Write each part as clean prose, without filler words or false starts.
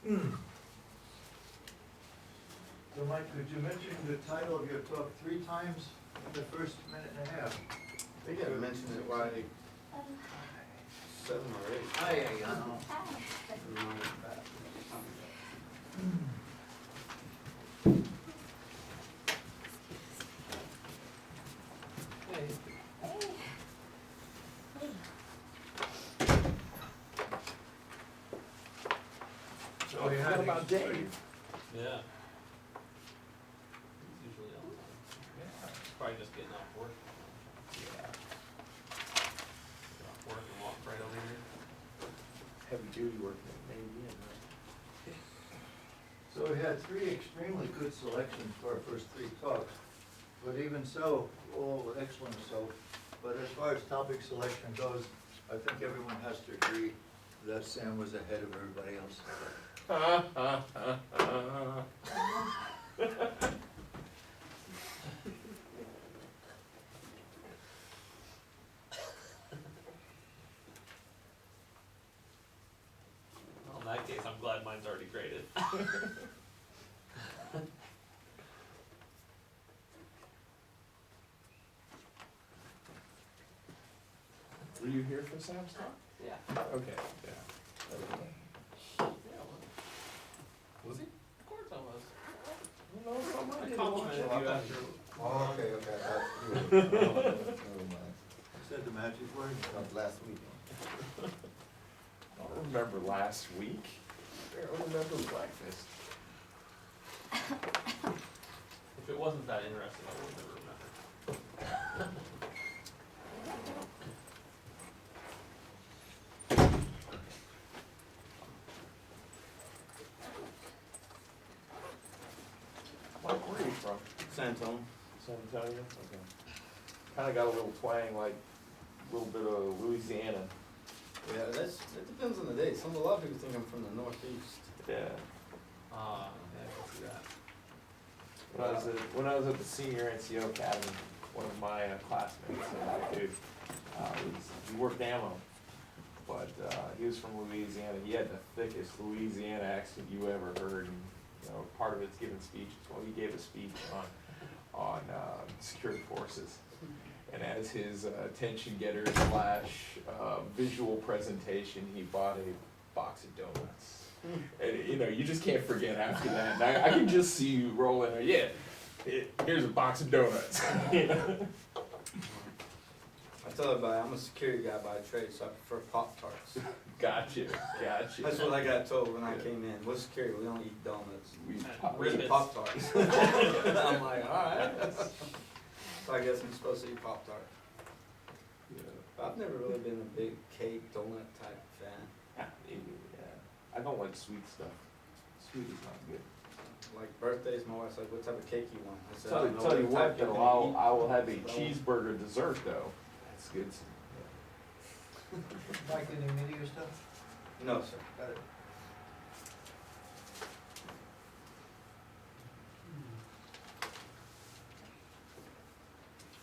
So Mike, could you mention the title of your talk 3 times in the first minute and a half? I think I mentioned it like 7 or 8. Aye, I know. Oh, you What had about Dave? Yeah. He's usually on time. He's probably just getting off work. Yeah. Get off work and walk right over here. Heavy duty work, maybe, right? So we had 3 extremely good selections for our first 3 talks, but even so, all excellent so. But as far as topic selection goes, I think everyone has to agree that Sam was ahead of everybody else. Well, in that case, I'm glad mine's already graded. Were you here for Sam's talk? Yeah. Okay, yeah. Yeah, well. Was he? Of course I was. No, I complimented you after. Oh, okay, never mind. Said the magic word. Not last week. I don't remember last week. I don't remember breakfast. If it wasn't that interesting, I would never remember. Mike, where are you from? San Antonio. San Antonio? Okay. Kinda got a little twang, like a little bit of Louisiana. Yeah, it depends on the day. A lot of people think I'm from the Northeast. Yeah. Yeah, I can see that. When I was at the senior NCO academy, one of my classmates, dude, he worked ammo, but he was from Louisiana. He had the thickest Louisiana accent you ever heard, and part of it's giving speeches. Well, he gave a speech on security forces, and as his attention getter / visual presentation, he bought a box of donuts. And you just can't forget after that. And I can just see you rolling. Here's a box of donuts. I tell everybody I'm a security guy by trade, so I prefer Pop-Tarts. Gotcha. That's what I got told when I came in. We're security, we don't eat donuts. We We eat Ribbits. Pop-Tarts. I'm like, alright. So I guess I'm supposed to eat Pop-Tart. I've never really been a big cake, donut type fan. I don't like sweet stuff. Sweet is not good. Like birthdays, my wife's like, what type of cake you want? I said, I don't know Tell you what what, type though, you can eat. I will have a But I won't- cheeseburger dessert though. That's good. Mike, any media stuff? No, sir. Got it.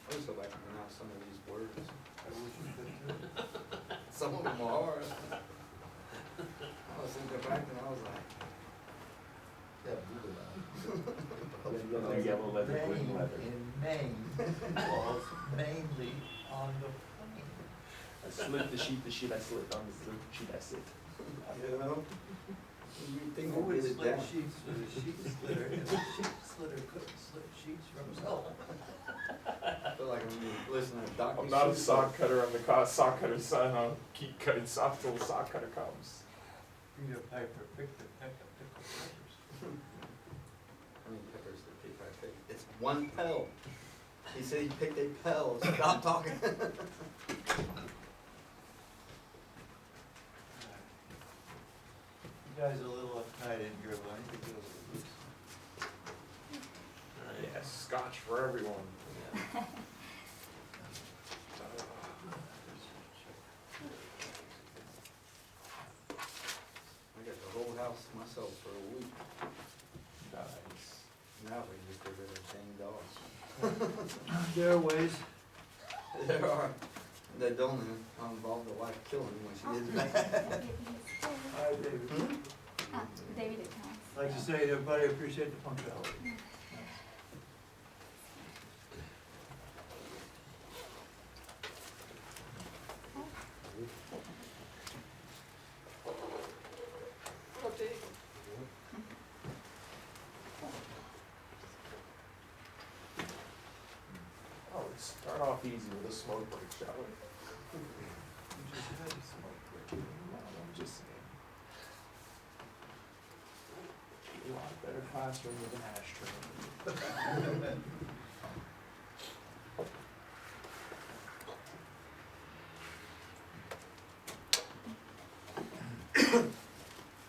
I wish I could pronounce some of these words. I wish you could too. Some of them are hard. I was thinking back and I was like, yeah, Yellow, yellow leather, green Maine, leather. in Maine, falls mainly on the plain. I slit the sheet I slit on the sheet I sit. you know? You think Who we would did it split down. sheets with a sheet slitter, and the sheet slitter couldn't slit sheets from himself? I feel like I'm listening to Dr. I'm not a Seuss. sock cutter, I'm the sock cutter's son. I'll keep cutting socks till the sock cutter comes. Peter Piper picked the peck of pickled peppers. How many peppers did Peter Piper pick? It's 1 petal. He said he picked a petal. Stop talking. You guys are a little uptight in here, but I think it was Yeah, scotch for everyone. I got the whole house to myself for a week. Nice. Now we just get rid of dang dogs. There are ways. There are. That don't involve the wife killing when she is bad. Hi, David. David accounts. I'd like to say, everybody appreciate the punctuality. Oh, let's start off easy with a smoke break, shall we? You just had a smoke break. I'm just saying. A lot better classroom with an ashtray.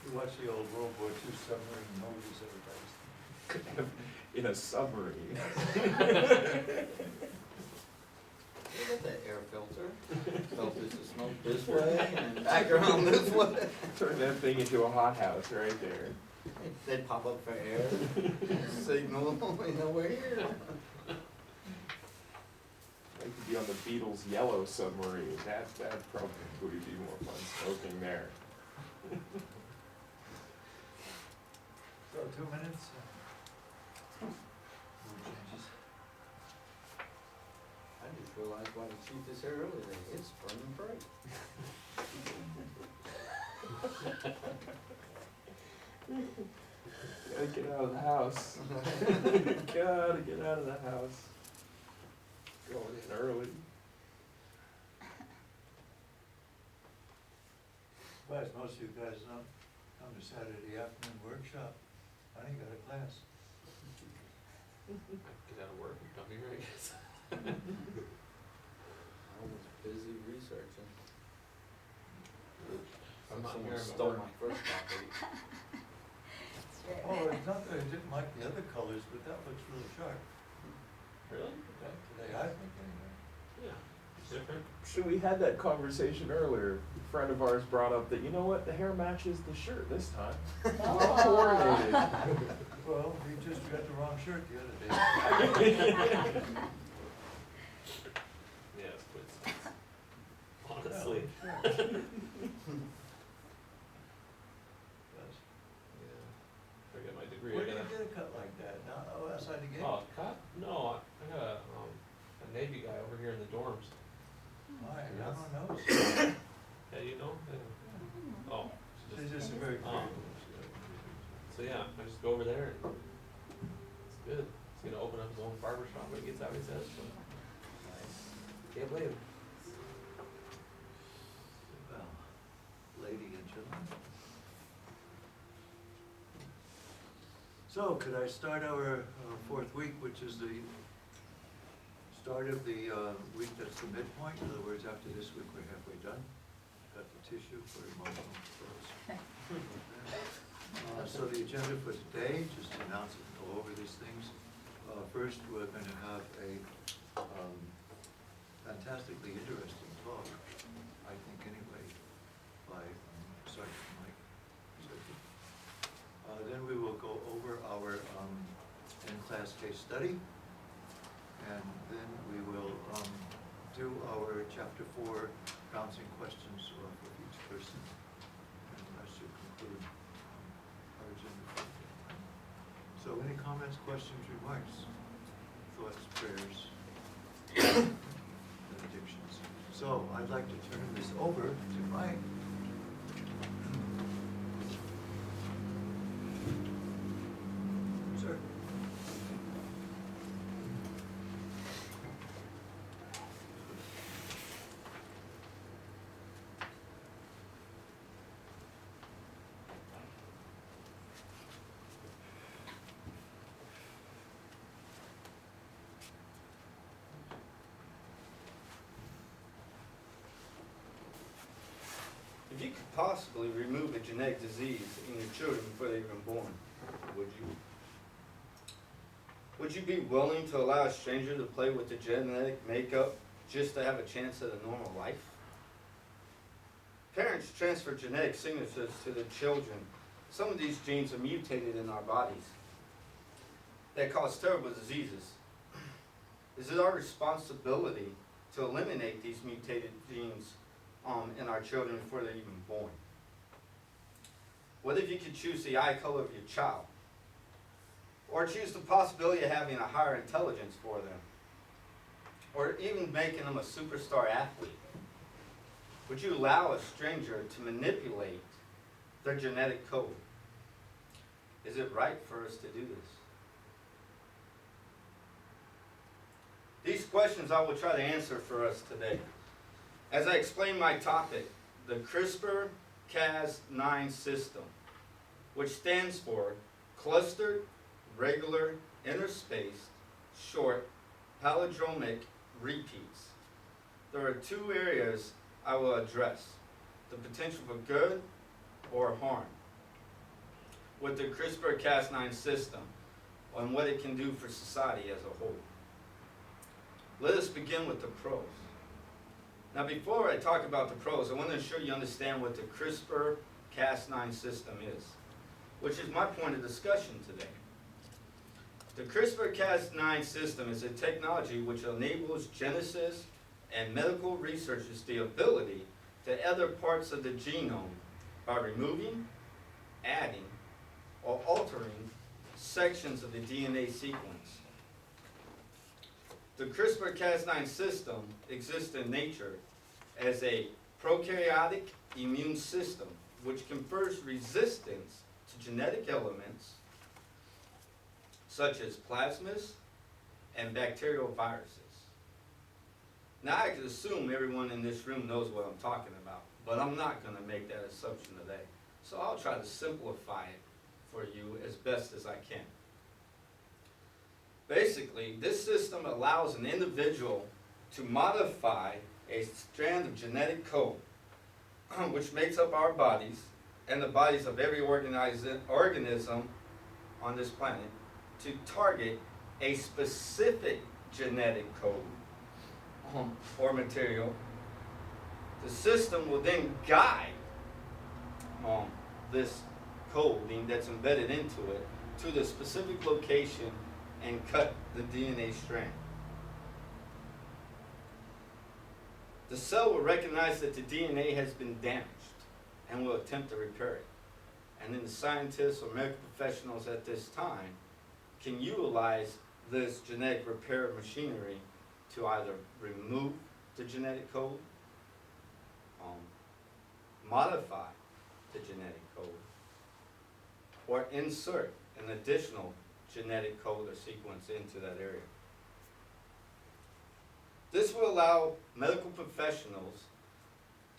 You watch the old World War II submarine movies, everybody's. In a submarine. You got that air filter, filters the smoke this way and back around this way. Turn that thing into a hothouse right there. They pop up for air, signal, you know, we're here. I could be on the Beatles' yellow submarine. That probably would be more fun smoking there. So 2 minutes. Mood changes. I just realized why the chief is here early today, it's spring break. Gotta get out of the house. Gotta get out of the house. Going in early. But as most of you guys don't come to Saturday afternoon workshop, I ain't got a class. Get out of work and come here, I guess. I was busy researching. I'm not Someone here, I'm stole at my first copy. That's true. Oh, it's not that I didn't like the other colors, but that looks really sharp. Really? Okay. Today, I think anyway. Yeah, it's different. So we had that conversation earlier. A friend of ours brought up that, you know what, the hair matches the shirt this time. Well coordinated. Well, we just got the wrong shirt the other day. Yeah, it's quite sense. Honestly. Well, sure. Yes. Yeah. I got my degree, Where I did got you get a cut like that? Now, outside the gate? oh, cut? No, I got a Navy guy over here in the dorms. My, I don't know. Yeah, you know? Yeah. Oh. She's just a very Um, pretty. So yeah, I just go over there and it's good. He's gonna open up his own barber shop when he gets out, he says, so. Can't blame him. Well, lady and gentleman. So could I start our fourth week, which is the start of the week that's the midpoint? In other words, after this week, we're halfway done. Got the tissue for emotional throws. So the agenda for today, just to announce it and go over these things. First, we're going to have a fantastically interesting talk, I think anyway, by Sergeant Mike. Then we will go over our in-class case study, and then we will do our Chapter 4 bouncing questions for each person, and that should conclude our agenda for today. So any comments, questions, remarks, thoughts, prayers, benedictions? So I'd like to turn this over to Mike. Sir. If you could possibly remove a genetic disease in your children before they're even born, would you? Would you be willing to allow a stranger to play with the genetic makeup just to have a chance at a normal life? Parents transfer genetic signatures to their children. Some of these genes are mutated in our bodies that cause terrible diseases. Is it our responsibility to eliminate these mutated genes in our children before they're even born? What if you could choose the eye color of your child? Or choose the possibility of having a higher intelligence for them? Or even making them a superstar athlete? Would you allow a stranger to manipulate their genetic code? Is it right for us to do this? These questions I will try to answer for us today. As I explain my topic, the CRISPR-Cas9 system, which stands for Clustered, Regular, Interspaced, Short, Palindromic Repeats. There are two areas I will address: the potential for good or harm with the CRISPR-Cas9 system and what it can do for society as a whole. Let us begin with the pros. Now, before I talk about the pros, I want to ensure you understand what the CRISPR-Cas9 system is, which is my point of discussion today. The CRISPR-Cas9 system is a technology which enables geneticists and medical researchers the ability to edit parts of the genome by removing, adding, or altering sections of the DNA sequence. The CRISPR-Cas9 system exists in nature as a prokaryotic immune system which confers resistance to genetic elements such as plasmids and bacterial viruses. Now, I could assume everyone in this room knows what I'm talking about, but I'm not going to make that assumption today. So I'll try to simplify it for you as best as I can. Basically, this system allows an individual to modify a strand of genetic code, which makes up our bodies and the bodies of every organism on this planet, to target a specific genetic code or material. The system will then guide this coding that's embedded into it to the specific location and cut the DNA strand. The cell will recognize that the DNA has been damaged and will attempt to repair it. And then the scientists or medical professionals at this time can utilize this genetic repair machinery to either remove the genetic code, modify the genetic code, or insert an additional genetic code or sequence into that area. This will allow medical professionals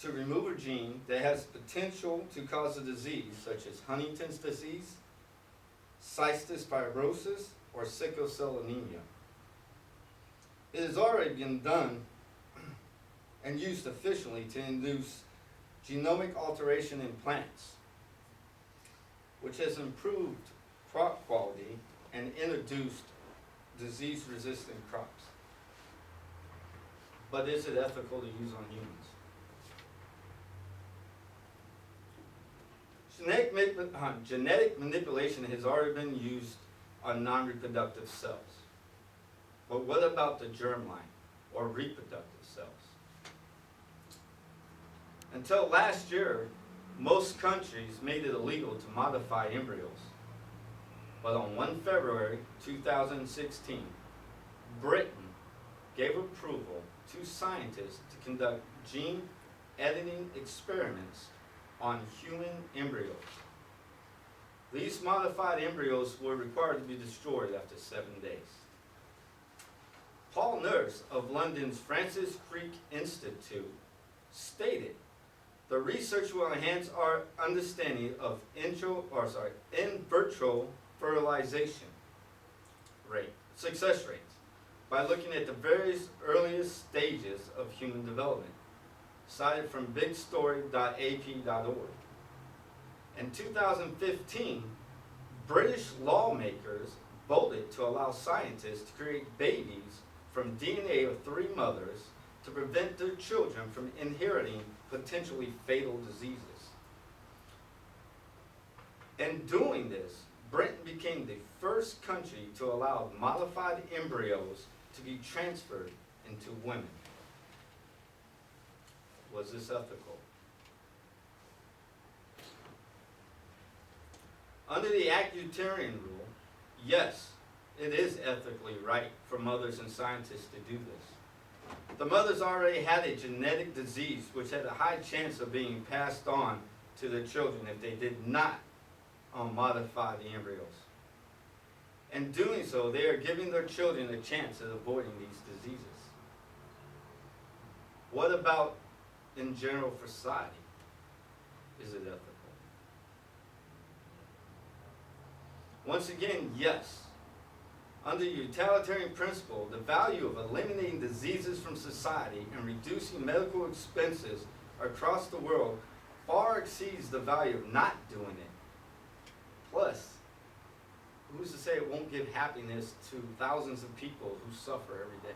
to remove a gene that has potential to cause a disease such as Huntington's disease, cystic fibrosis, or sickle cell anemia. It has already been done and used efficiently to induce genomic alteration in plants, which has improved crop quality and introduced disease-resistant crops. But is it ethical to use on humans? Genetic manipulation has already been used on non-reproductive cells. But what about the germline or reproductive cells? Until last year, most countries made it illegal to modify embryos. But on 1 February 2016, Britain gave approval to scientists to conduct gene editing experiments on human embryos. These modified embryos were required to be destroyed after 7 days. Paul Nurse of London's Francis Crick Institute stated, "The research will enhance our understanding of in vitro fertilization success rates by looking at the various earliest stages of human development," cited from bigstory.ap.org. In 2015, British lawmakers voted to allow scientists to create babies from DNA of 3 mothers to prevent their children from inheriting potentially fatal diseases. In doing this, Britain became the first country to allow modified embryos to be transferred into women. Was this ethical? Under the Acutarian rule, yes, it is ethically right for mothers and scientists to do this. The mothers already had a genetic disease which had a high chance of being passed on to their children if they did not modify the embryos. In doing so, they are giving their children a chance at avoiding these diseases. What about in general for society? Is it ethical? Once again, yes. Under the utilitarian principle, the value of eliminating diseases from society and reducing medical expenses across the world far exceeds the value of not doing it. Plus, who's to say it won't give happiness to thousands of people who suffer every day?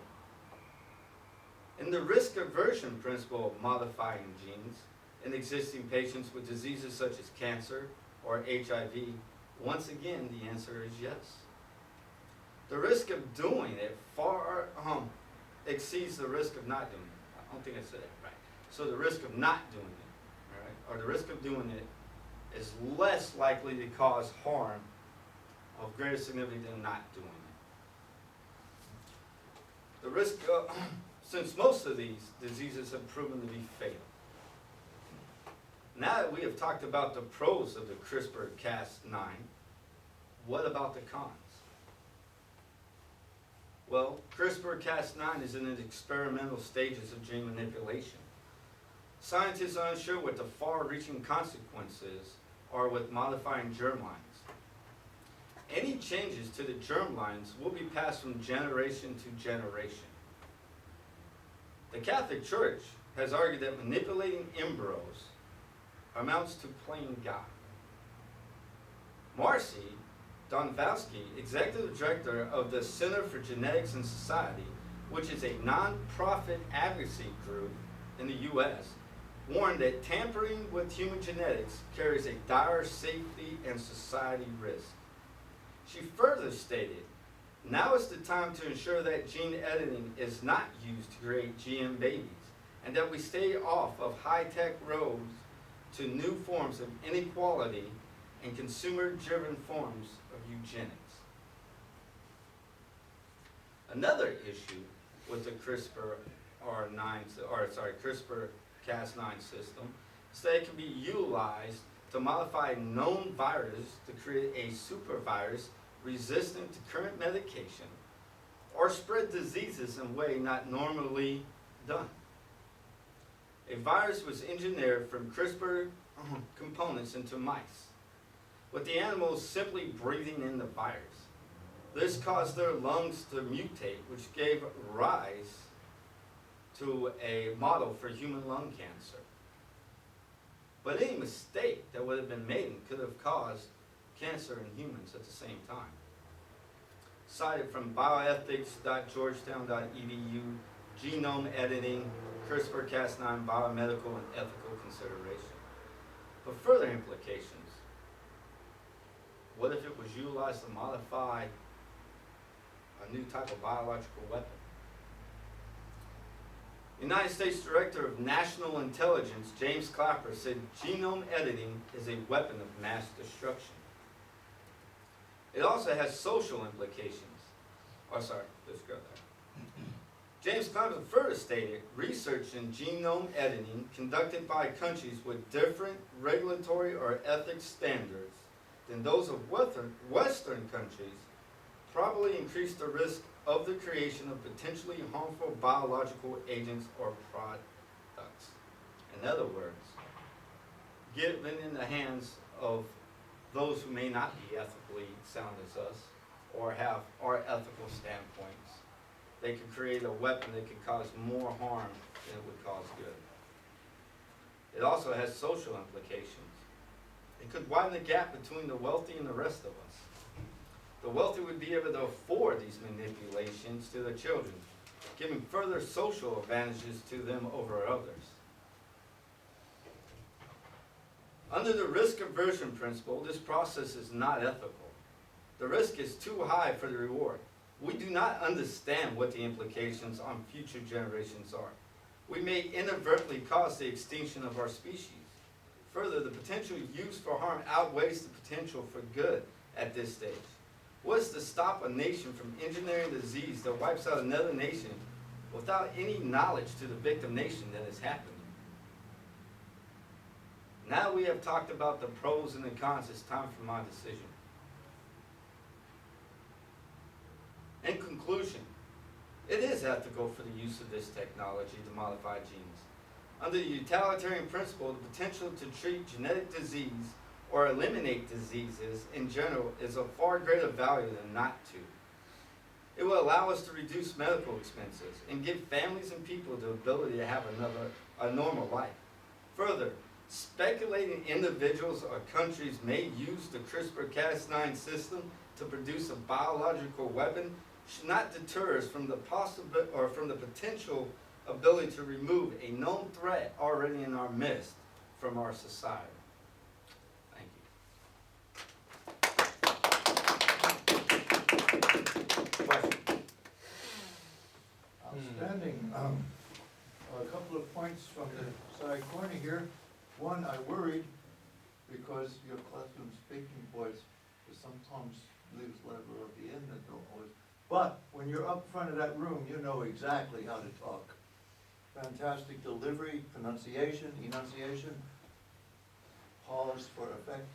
In the risk aversion principle of modifying genes in existing patients with diseases such as cancer or HIV, once again, the answer is yes. The risk of doing it far exceeds the risk of not doing it. I don't think I said that right. So the risk of not doing it, all right, or the risk of doing it is less likely to cause harm of greater significance than not doing it. The risk, since most of these diseases have proven to be fatal. Now that we have talked about the pros of the CRISPR-Cas9, what about the cons? Well, CRISPR-Cas9 is in its experimental stages of gene manipulation. Scientists are unsure what the far-reaching consequences are with modifying germlines. Any changes to the germlines will be passed from generation to generation. The Catholic Church has argued that manipulating embryos amounts to playing God. Marcy Donvowski, Executive Director of the Center for Genetics and Society, which is a non-profit advocacy group in the U.S., warned that tampering with human genetics carries a dire safety and society risk. She further stated, "Now is the time to ensure that gene editing is not used to create GM babies, and that we stay off of high-tech roads to new forms of inequality and consumer-driven forms of eugenics." Another issue with the CRISPR-Cas9 system is that it can be utilized to modify known viruses to create a supervirus resistant to current medication or spread diseases in a way not normally done. A virus was engineered from CRISPR components into mice, with the animals simply breathing in the virus. This caused their lungs to mutate, which gave rise to a model for human lung cancer. But any mistake that would have been made could have caused cancer in humans at the same time. Cited from bioethics.georgetown.edu, genome editing, CRISPR-Cas9 biomedical and ethical consideration. But further implications, what if it was utilized to modify a new type of biological weapon? United States Director of National Intelligence, James Clapper, said genome editing is a weapon of mass destruction. It also has social implications. Let's go there. James Clapper further stated, research in genome editing conducted by countries with different regulatory or ethics standards than those of Western countries probably increase the risk of the creation of potentially harmful biological agents or products. In other words, given in the hands of those who may not be ethically sound as us or have our ethical standpoints, they could create a weapon that could cause more harm than it would cause good. It also has social implications. It could widen the gap between the wealthy and the rest of us. The wealthy would be able to afford these manipulations to their children, giving further social advantages to them over others. Under the risk aversion principle, this process is not ethical. The risk is too high for the reward. We do not understand what the implications on future generations are. We may inadvertently cause the extinction of our species. Further, the potential use for harm outweighs the potential for good at this stage. What is to stop a nation from engineering disease that wipes out another nation without any knowledge to the victim nation that has happened? Now we have talked about the pros and the cons, it's time for my decision. In conclusion, it is ethical for the use of this technology to modify genes. Under the utilitarian principle, the potential to treat genetic disease or eliminate diseases in general is of far greater value than not to. It will allow us to reduce medical expenses and give families and people the ability to have a normal life. Further, speculating individuals or countries may use the CRISPR Cas9 system to produce a biological weapon should not deter us from the potential ability to remove a known threat already in our midst from our society. Thank you. Question? Outstanding. A couple of points from the side corner here. One, I worried because your classroom speaking voice sometimes leaves a level at the end that don't always. But when you're up front of that room, you know exactly how to talk. Fantastic delivery, pronunciation, enunciation, pause for effect.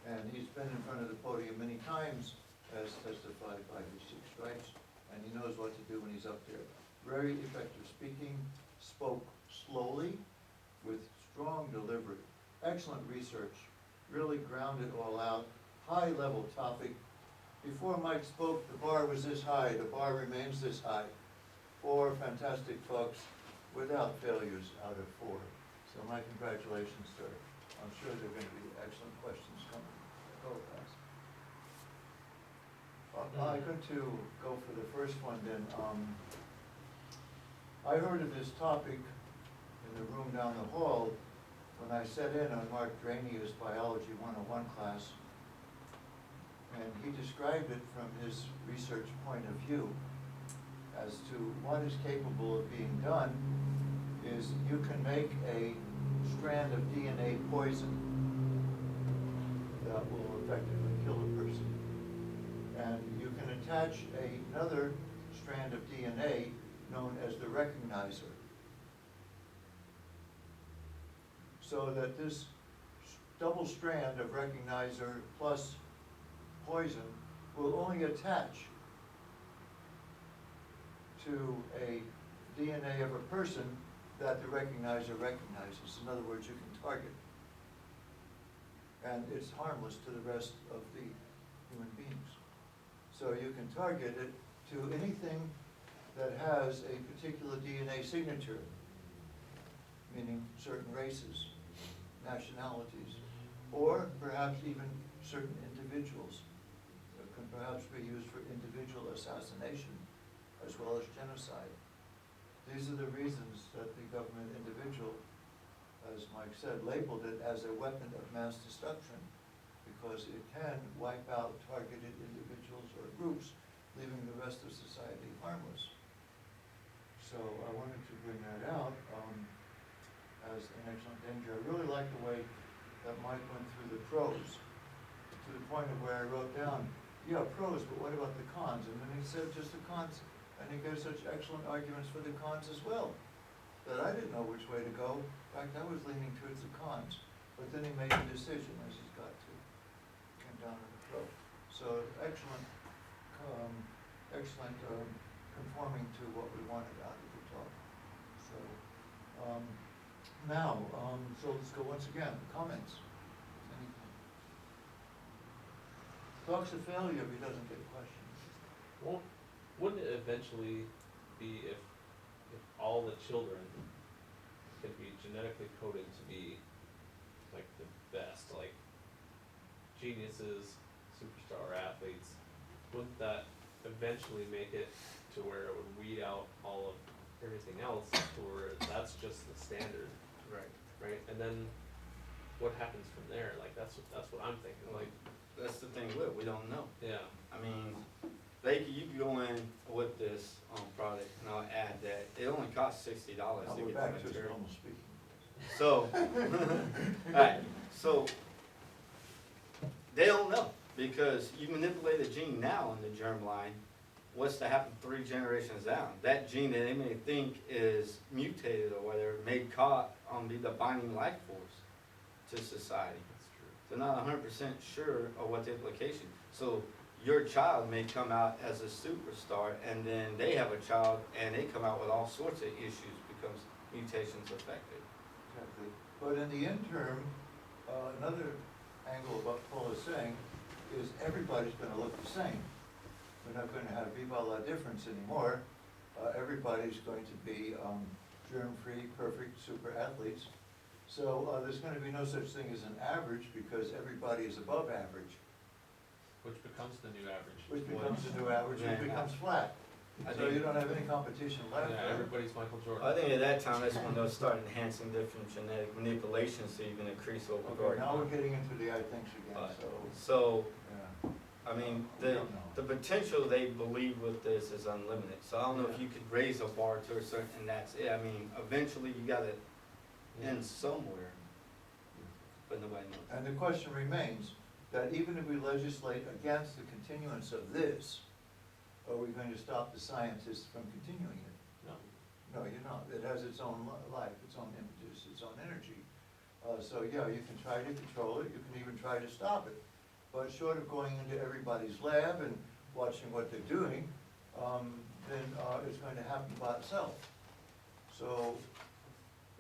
And he's been in front of the podium many times, as testified by his 6 stripes, and he knows what to do when he's up there. Very effective speaking, spoke slowly with strong delivery, excellent research, really grounded all out, high level topic. Before Mike spoke, the bar was this high, the bar remains this high. 4 fantastic talks without failures out of 4. So my congratulations, sir. I'm sure there are going to be excellent questions coming. I'm going to go for the first one then. I heard of this topic in the room down the hall when I sat in on Mark Drainier's Biology 101 class. And he described it from his research point of view as to what is capable of being done is you can make a strand of DNA poison that will effectively kill a person. And you can attach another strand of DNA known as the recognizer. So that this double strand of recognizer plus poison will only attach to a DNA of a person that the recognizer recognizes. In other words, you can target. And it's harmless to the rest of the human beings. So you can target it to anything that has a particular DNA signature, meaning certain races, nationalities, or perhaps even certain individuals. It can perhaps be used for individual assassination as well as genocide. These are the reasons that the government individual, as Mike said, labeled it as a weapon of mass destruction, because it can wipe out targeted individuals or groups, leaving the rest of society harmless. So I wanted to bring that out as an excellent danger. I really like the way that Mike went through the pros, to the point of where I wrote down, yeah, pros, but what about the cons? And then he said just the cons, and he gave such excellent arguments for the cons as well, that I didn't know which way to go. In fact, I was leaning towards the cons, but then he made a decision, as he's got to. Came down to the pro. So excellent, conforming to what we wanted out of the talk. So now, so let's go once again. Comments? Anything? Talk's a failure if he doesn't get questions. Well, wouldn't it eventually be if all the children could be genetically coded to be like the best, like geniuses, superstar athletes, wouldn't that eventually make it to where it would weed out all of everything else to where that's just the standard? Right? And then what happens from there? Like that's what I'm thinking. Like That's the thing with it, we don't know. yeah. I mean, you can go in with this product, and I'll add that it only costs $60 Now to we're get back the to material. normal speaking. So, alright, so they don't know, because you manipulate a gene now in the germline, what's to happen 3 generations down? That gene that they may think is mutated or whatever, may be the binding life force to society. That's true. They're not 100% sure of what the implication. So your child may come out as a superstar, and then they have a child, and they come out with all sorts of issues, becomes mutations affected. Exactly. But in the interim, another angle of what Paul is saying is everybody's gonna look the same. We're not gonna have viva difference anymore. Everybody's going to be germ-free, perfect super athletes. So there's gonna be no such thing as an average, because everybody is above average. Which becomes the new average. Which becomes the new average, Yeah. it becomes flat. I So think- you don't have any competition left. Yeah, everybody's Michael Jordan. I think at that time, that's when they'll start enhancing different genetic manipulations so you can increase Okay, overgrowth. now we're getting into the I thinks again, But- so, So, yeah. I mean, We don't know. the potential they believe with this is unlimited. So I don't know if you could raise a bar to a certain, and that's it. I mean, eventually you gotta end somewhere, but nobody knows. And the question remains, that even if we legislate against the continuance of this, are we going to stop the scientists from continuing it? No. No, you're not. It has its own life, its own impetus, its own energy. So yeah, you can try to control it, you can even try to stop it. But short of going into everybody's lab and watching what they're doing, then it's going to happen by itself. So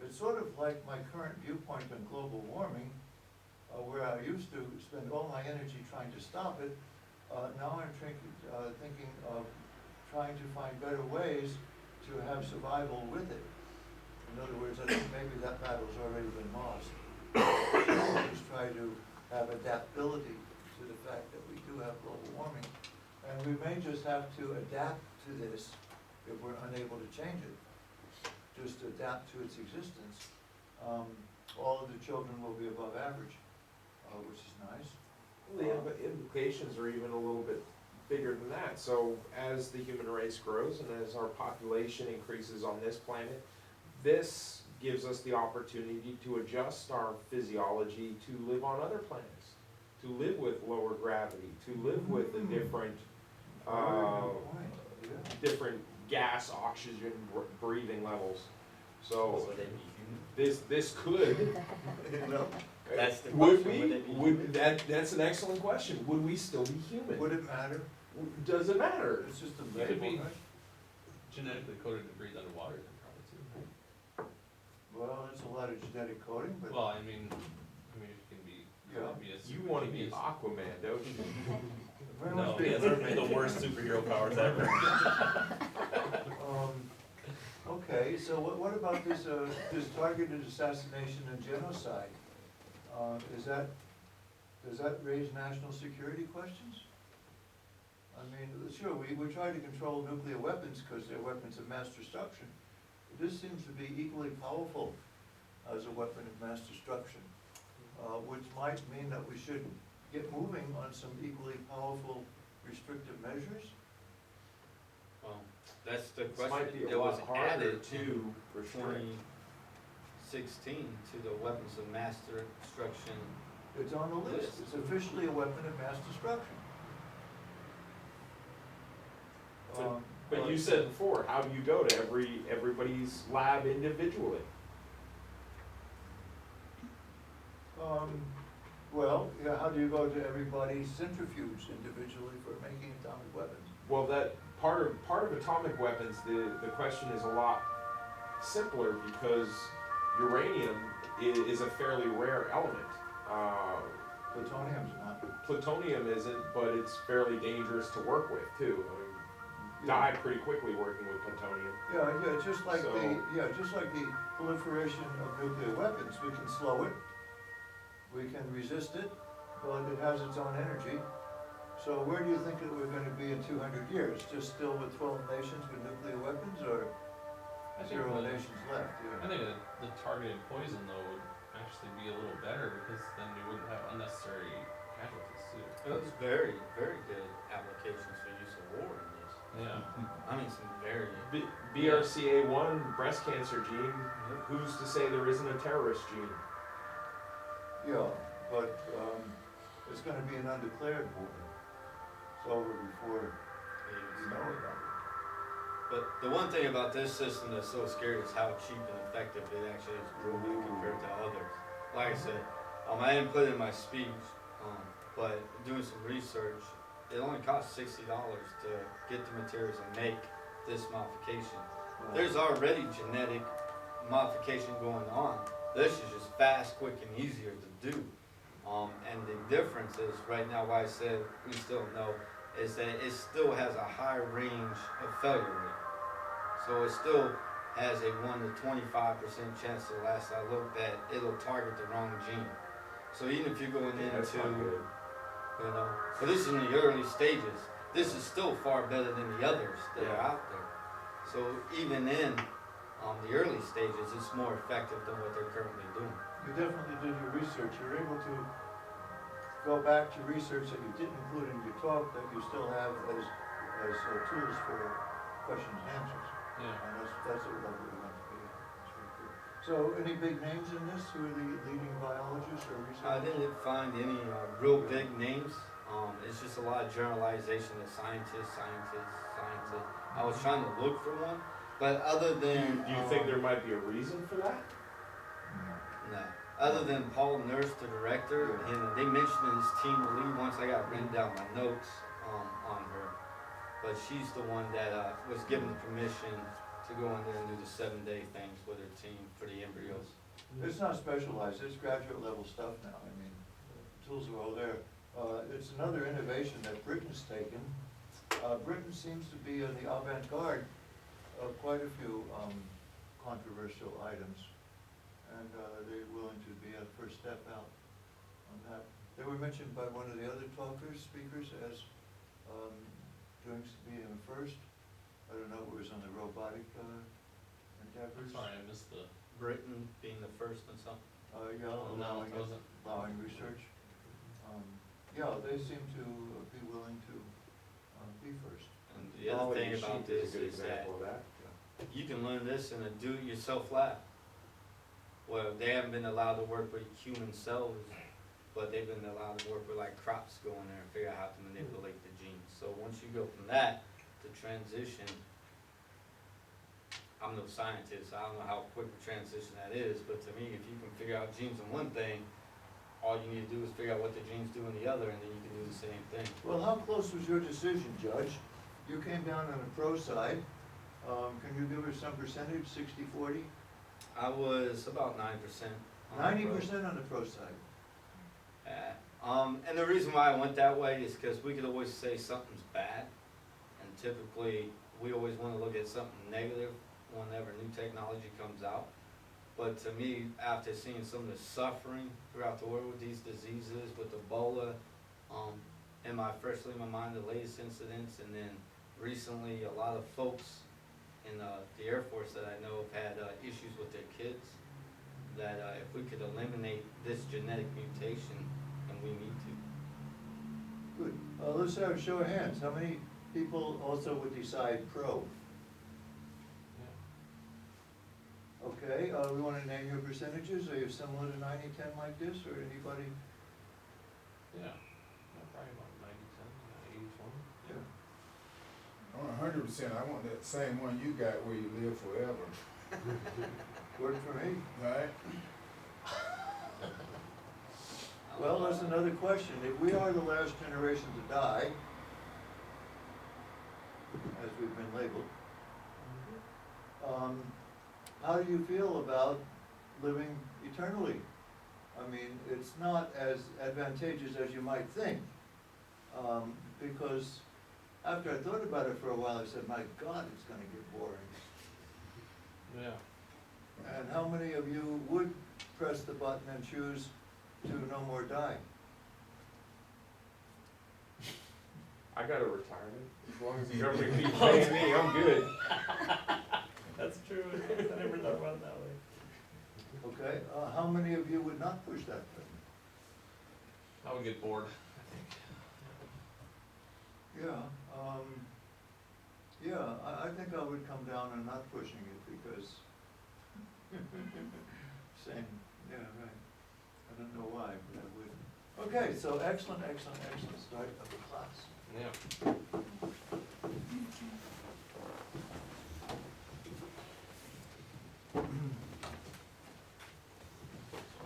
it's sort of like my current viewpoint on global warming, where I used to spend all my energy trying to stop it. Now I'm thinking of trying to find better ways to have survival with it. In other words, I think maybe that battle's already been lost. Just try to have adaptability to the fact that we do have global warming. And we may just have to adapt to this if we're unable to change it. Just adapt to its existence. All of the children will be above average, which is nice. Well, the implications are even a little bit bigger than that. So as the human race grows and as our population increases on this planet, this gives us the opportunity to adjust our physiology to live on other planets, to live with lower gravity, to live with a different, Very good point, yeah. different gas, oxygen breathing levels. So Would they be this could. human? No, that's the Would question. we, Would they be would, human? that's an excellent question. Would we still be human? Would it matter? Does it matter? It's just a You could label, be right? genetically coded to breathe underwater then probably too. Well, there's a lot of genetic coding, but. Well, I mean, if you can be, Yeah. be a You super wanna be genius. Aquaman, don't you? Very No, much he be- has the worst superhero powers ever. Okay, so what about this targeted assassination and genocide? Does that raise national security questions? I mean, sure, we try to control nuclear weapons because they're weapons of mass destruction. This seems to be equally powerful as a weapon of mass destruction, which might mean that we should get moving on some equally powerful restrictive measures. Well, that's the This might be question a that was lot harder added to to restrict. 2016 to the weapons of mass destruction. It's on the list, it's officially a weapon of mass destruction. But you said before, how do you go to everybody's lab individually? Well, yeah, how do you go to everybody's centrifuge individually for making atomic weapons? Well, that part of atomic weapons, the question is a lot simpler because uranium is a fairly rare element. Plutonium's not. Plutonium isn't, but it's fairly dangerous to work with too. I mean, die pretty quickly working with plutonium. Yeah, just like So- just like the proliferation of nuclear weapons, we can slow it, we can resist it, but it has its own energy. So where do you think that we're gonna be in 200 years? Just still with 12 nations with nuclear weapons, or I think 0 the- nations left? I think the targeted poison though would actually be a little better because then we wouldn't have unnecessary casualties too. Those very, very good applications for use of war in this. Yeah. I mean, some very area. BRCA1 breast cancer gene, who's to say there isn't a terrorist gene? Yeah, but, it's gonna be an undeclared war. It's over before you know about it. But the one thing about this system that's so scary is how cheap and effective it actually is proving compared to others. Like I said, I didn't put it in my speech, but doing some research, it only costs $60 to get the materials and make this modification. There's already genetic modification going on. This is just fast, quick, and easier to do. And the difference is, right now, why I said we still know, is that it still has a high range of failure rate. So it still has a 1 to 25% chance the last I looked at, it'll target the wrong gene. So even if you're going That's into, not good. you know, but this is in the early stages, this is still far better than the others that are out there. So even in the early stages, it's more effective than what they're currently doing. You definitely did your research. You're able to go back to research that you didn't include in your talk that you still have as tools for questions and answers. Yeah. And that's what we want to be. That's very good. So any big names in this? Who are the leading biologists or I researchers? didn't find any real big names. It's just a lot of generalization of scientists. I was trying to look for one, but other than Do you think there might be a reason for that? no, other than Paul Nurse, the director, and they mentioned in his team lead once I got written down my notes on her, but she's the one that was given permission to go in there and do the 7-day things with her team for the embryos. It's not specialized. It's graduate level stuff now. I mean, the tools are all there. It's another innovation that Britain's taken. Britain seems to be in the avant-garde of quite a few controversial items, and they're willing to be a first step out on that. They were mentioned by one of the other speakers as being a first. I don't know if it was on the robotic endeavors. Sorry, I missed the. Britain being the first and something. Yeah, No, it wasn't. allowing research. Yeah, they seem to be willing to be first. And the other thing about this a good is that example of that. you can learn this in a do-it-yourself lab. Well, they haven't been allowed to work with human cells, but they've been allowed to work with like crops, go in there and figure out how to manipulate the genes. So once you go from that to transition, I'm no scientist, I don't know how quick a transition that is, but to me, if you can figure out genes in one thing, all you need to do is figure out what the genes do in the other, and then you can do the same thing. Well, how close was your decision, Judge? You came down on the pro side. Can you give us some percentage, 60-40? I was about 9%. 90% on the pro side. And the reason why I went that way is because we could always say something's bad, and typically we always want to look at something negative whenever new technology comes out. But to me, after seeing some of the suffering throughout the world with these diseases, with Ebola, freshly in my mind the latest incidents, and then recently a lot of folks in the Air Force that I know have had issues with their kids, that if we could eliminate this genetic mutation, and we need to. Good. Let's have a show of hands. How many people also would decide pro? Okay, we want to name your percentages. Are you similar to 90-10 like this, or anybody? Yeah, probably about 90-10, 80-20. Yeah. I'm 100%. I want that same one you got where you live forever, Worked for me. right? Well, that's another question. If we are the last generation to die, as we've been labeled, how do you feel about living eternally? I mean, it's not as advantageous as you might think, because after I thought about it for a while, I said, my God, it's gonna get boring. Yeah. And how many of you would press the button and choose to no more die? I got a retirement, as long as the government keeps paying me, I'm good. That's true, I never thought about it that way. Okay, how many of you would not push that button? I would get bored, I think. Yeah, Yeah, I think I would come down and not pushing it because same, yeah, right. I don't know why, but I would. Okay, so excellent start of the class. Yeah.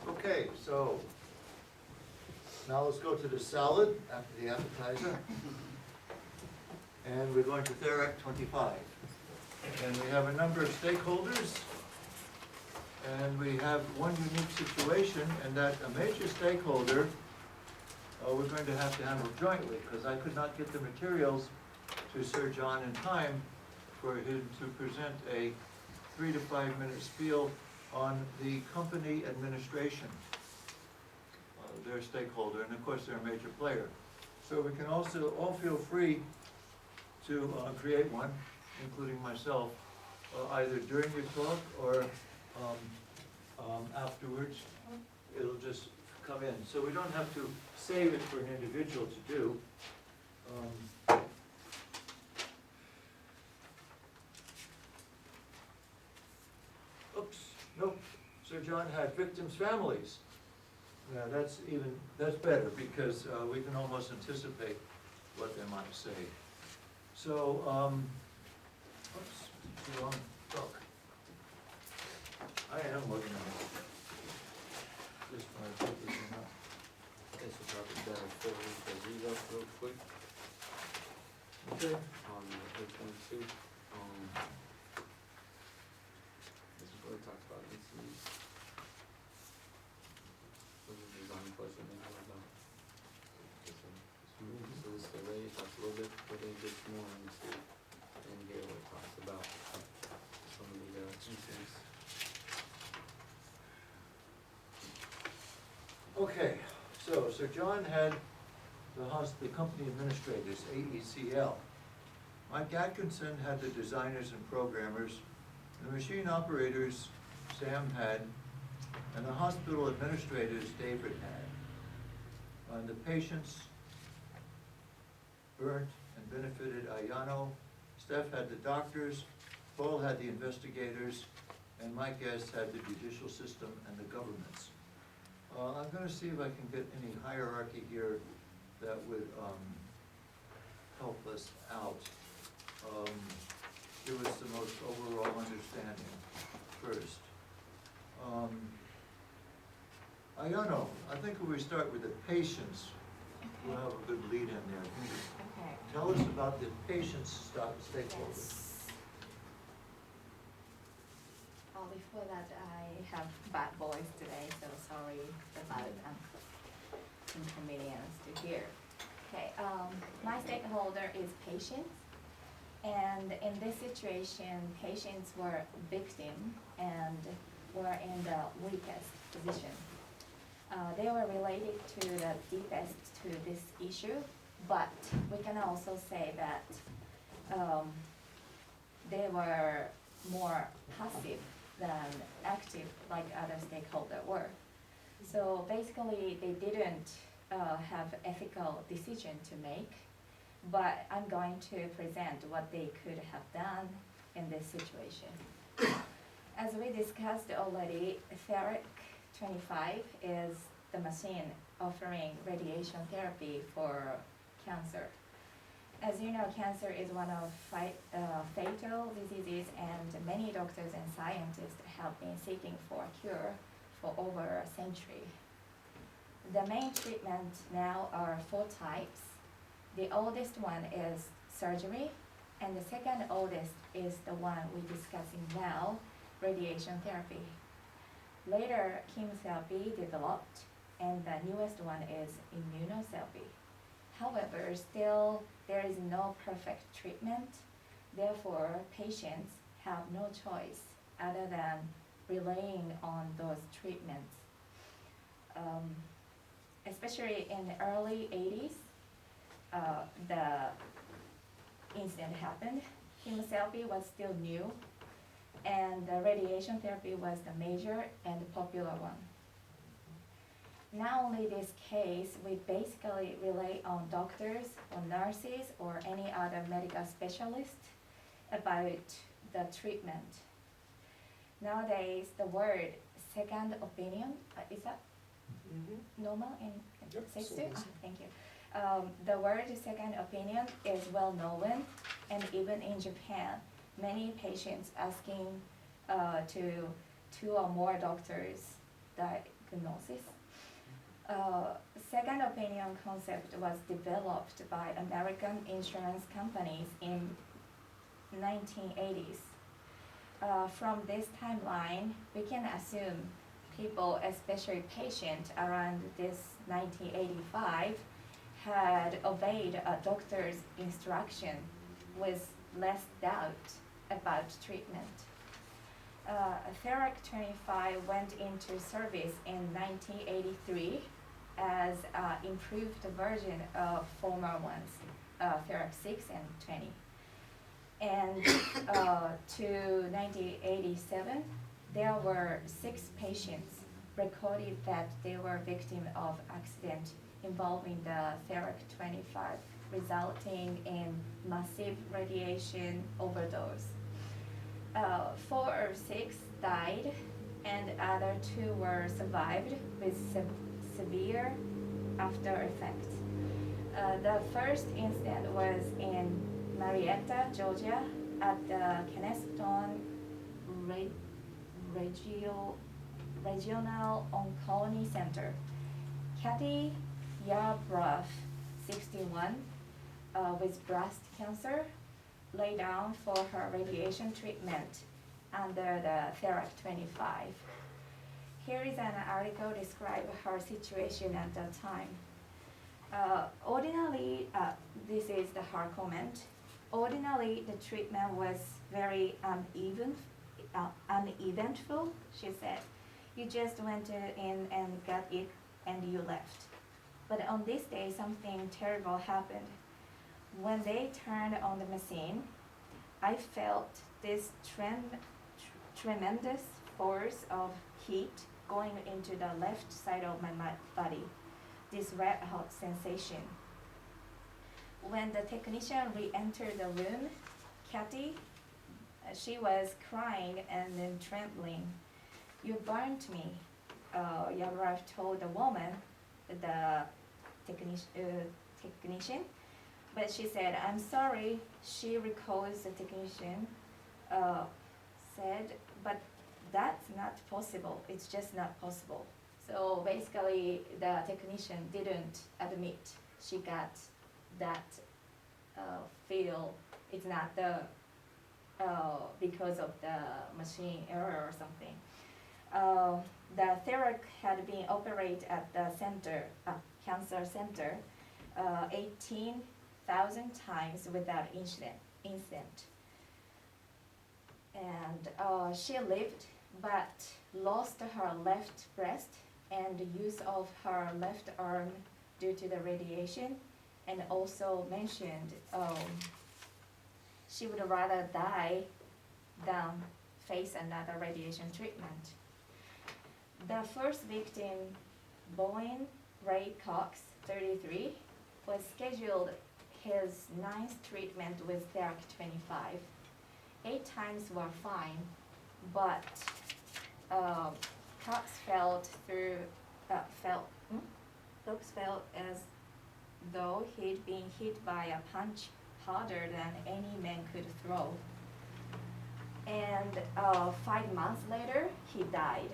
Okay, so now let's go to the salad after the appetizer. And we're going to Therac 25. And we have a number of stakeholders. And we have one unique situation in that a major stakeholder we're going to have to handle jointly because I could not get the materials to Sir John in time for him to present a 3 to 5 minute spiel on the company administration, their stakeholder, and of course they're a major player. So we can also all feel free to create one, including myself, either during your talk or afterwards. It'll just come in. So we don't have to save it for an individual to do. Oops, nope. Sir John had victims' families. Yeah, that's better because we can almost anticipate what they might say. So, oops, too long talk. I am looking at it. Just want to put this in up. This is probably better for you to read up real quick Okay. on page 22. This is where it talks about incidents. This is design question and all about. So this is the way it talks a little bit, but then it gets more into in here where it talks about some of the incidents. Okay, so Sir John had the company administrators, AECL. Mike Atkinson had the designers and programmers. The machine operators, Sam had, and the hospital administrators, David had. And the patients, Bernd and benefited Ayano. Steph had the doctors, Paul had the investigators, and my guest had the judicial system and the governments. I'm going to see if I can get any hierarchy here that would help us out. Give us the most overall understanding first. I don't know. I think if we start with the patients, we'll have a good lead in there. Can you Okay. tell us about the patients stakeholders? Yes. Oh, before that, I have bad voice today, so sorry about inconvenience to hear. Okay, my stakeholder is patients, and in this situation, patients were victim and were in the weakest position. They were related to the deepest to this issue, but we can also say that they were more passive than active like other stakeholders were. So basically they didn't have ethical decision to make, but I'm going to present what they could have done in this situation. As we discussed already, Therac 25 is the machine offering radiation therapy for cancer. As you know, cancer is one of fatal diseases, and many doctors and scientists have been seeking for a cure for over a century. The main treatment now are 4 types. The oldest one is surgery, and the second oldest is the one we're discussing now, radiation therapy. Later, chemotherapy developed, and the newest one is immunotherapy. However, still there is no perfect treatment. Therefore, patients have no choice other than relying on those treatments. Especially in the early 80s, the incident happened. Chemotherapy was still new, and the radiation therapy was the major and popular one. Not only this case, we basically rely on doctors or nurses or any other medical specialist about the treatment. Nowadays, the word second opinion, is that normal in Yep, safe so too? it is. Thank you. The word second opinion is well known, and even in Japan, many patients asking to two or more doctors diagnosis. Second opinion concept was developed by American insurance companies in 1980s. From this timeline, we can assume people, especially patients around this 1985, had obeyed a doctor's instruction with less doubt about treatment. Therac 25 went into service in 1983 as an improved version of former ones, Therac 6 and 20. And to 1987, there were 6 patients recorded that they were victims of accident involving the Therac 25, resulting in massive radiation overdose. 4 or 6 died, and other 2 were survived with severe after effects. The first incident was in Marietta, Georgia, at the Cas9 Regional Oncology Center. Kathy Yarbrough, 61, with breast cancer, lay down for her radiation treatment under the Therac 25. Here is an article describing her situation at that time. Ordinarily, this is her comment. Ordinarily, the treatment was very uneventful, she said. You just went in and got it and you left. But on this day, something terrible happened. When they turned on the machine, I felt this tremendous force of heat going into the left side of my body, this red hot sensation. When the technician re-entered the room, Kathy, she was crying and then trembling. You burnt me, Yarbrough told the woman, the technician. But she said, I'm sorry. She recalls the technician said, but that's not possible. It's just not possible. So basically, the technician didn't admit she got that feel. It's not the because of the machine error or something. The Therac had been operated at the center, cancer center, 18,000 times without incident. And she lived, but lost her left breast and the use of her left arm due to the radiation, and also mentioned she would rather die than face another radiation treatment. The first victim, Bowen Ray Cox, 33, was scheduled his 9th treatment with Therac 25. 8 times were fine, but Cox felt as though he'd been hit by a punch harder than any man could throw. And 5 months later, he died.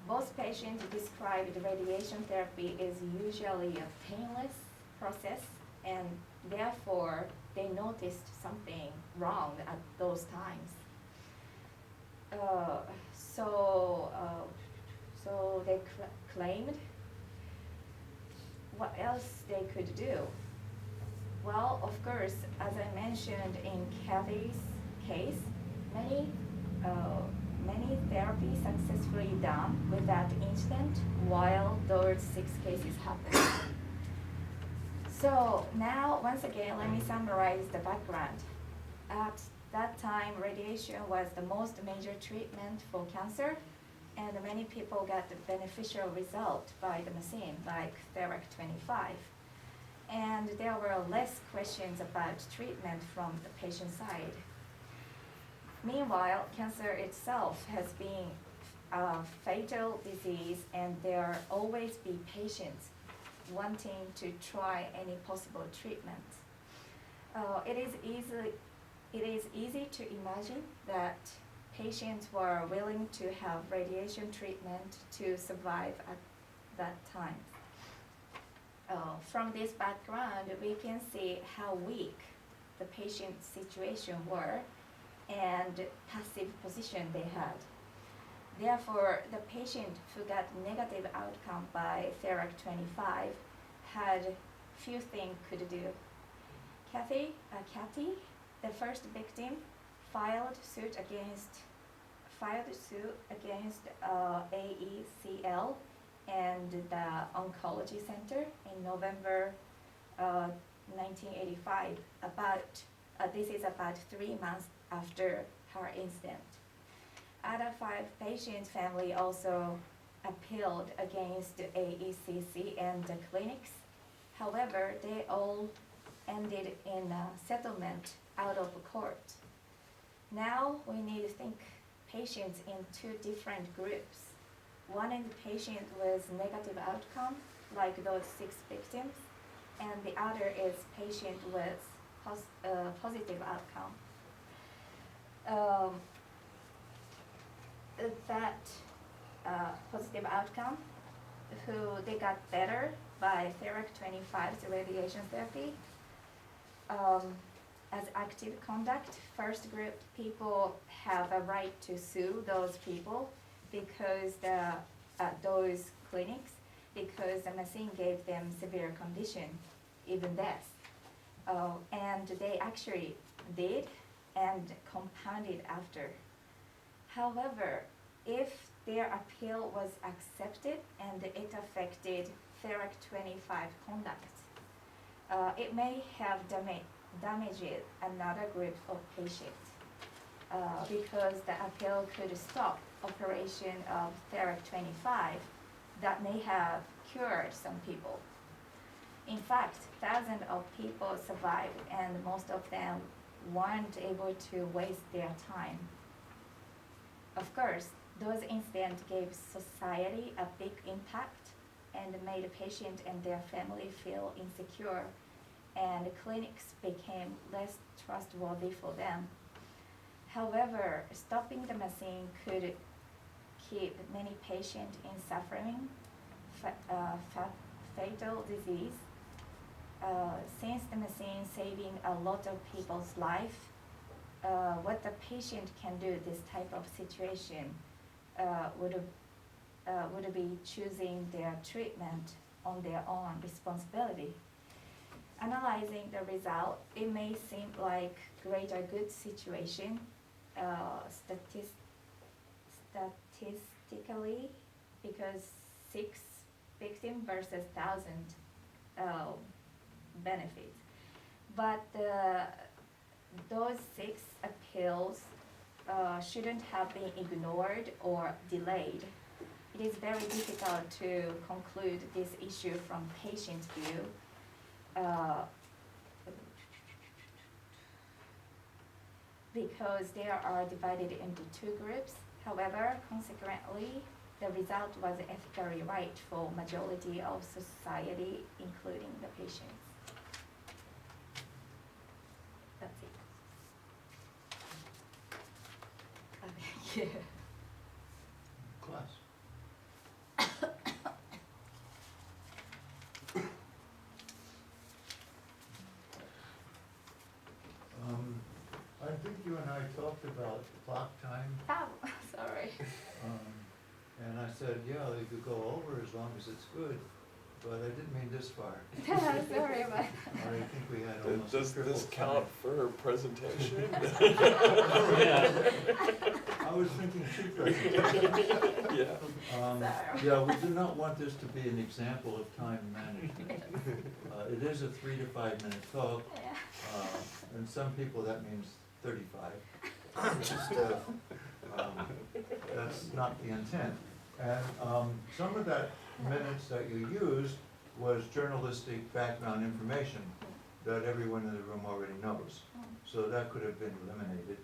Most patients described radiation therapy as usually a painless process, and therefore they noticed something wrong at those times. So they claimed what else they could do. Well, of course, as I mentioned in Kathy's case, many therapies successfully done without incident while those 6 cases happened. So now, once again, let me summarize the background. At that time, radiation was the most major treatment for cancer, and many people got the beneficial result by the machine, like Therac 25. and there were less questions about treatment from the patient side. Meanwhile, cancer itself has been a fatal disease, and there always be patients wanting to try any possible treatment. It is easy to imagine that patients were willing to have radiation treatment to survive at that time. From this background, we can see how weak the patient's situation were and passive position they had. Therefore, the patient who got negative outcome by Therac 25 had few things could do. Kathy, the first victim, filed suit against AECL and the Oncology Center in November 1985. This is about 3 months after her incident. Other 5 patients' family also appealed against AECC and the clinics. However, they all ended in a settlement out of court. Now we need to think patients in 2 different groups. One is patient with negative outcome, like those 6 victims, and the other is patient with positive outcome. That positive outcome, who they got better by Therac 25's radiation therapy. As active conduct, first group people have a right to sue those people because those clinics, because the machine gave them severe condition, even death. And they actually did and compounded after. However, if their appeal was accepted and it affected Therac 25 conduct, it may have damaged another group of patients because the appeal could stop operation of Therac 25 that may have cured some people. In fact, thousands of people survived, and most of them weren't able to waste their time. Of course, those incidents gave society a big impact and made the patient and their family feel insecure, and clinics became less trustworthy for them. However, stopping the machine could keep many patients in suffering, fatal disease. Since the machine saving a lot of people's life, what the patient can do this type of situation would be choosing their treatment on their own responsibility. Analyzing the result, it may seem like greater good situation statistically, because 6 victims versus 1,000 benefits. But those 6 appeals shouldn't have been ignored or delayed. It is very difficult to conclude this issue from patient view. Because they are divided into 2 groups. However, consequently, the result was ethically right for majority of society, including the patients. That's it. Okay, yeah. Class. I think you and I talked about clock time, Oh, sorry. and I said, yeah, they could go over as long as it's good, but I didn't mean this far. Sorry about I think we had almost a Does triple this time. count for presentation? Yeah. I was thinking 2 presentations. Yeah. Yeah, we do not want this to be an example of time management. It is a 3 to 5 minute talk, Yeah. and some people that means 35. Just, that's not the intent. And some of that minutes that you used was journalistic background information that everyone in the room already knows. So that could have been eliminated.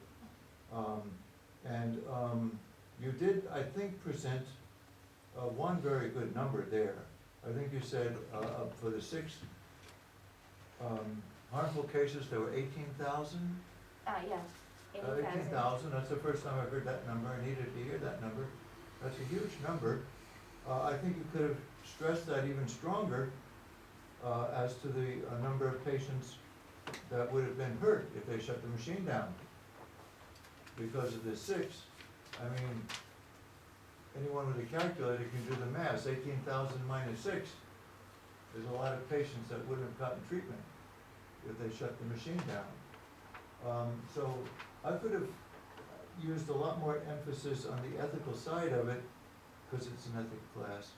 You did, I think, present one very good number there. I think you said for the 6 harmful cases, there were 18,000? Yeah, 18,000, that's the first time I've heard that number. I needed to hear that number. That's a huge number. I think you could have stressed that even stronger as to the number of patients that would have been hurt if they shut the machine down. Because of the 6, I mean, anyone with a calculator can do the math. 18,000 minus 6 is a lot of patients that wouldn't have gotten treatment if they shut the machine down. So I could have used a lot more emphasis on the ethical side of it, because it's an ethics class,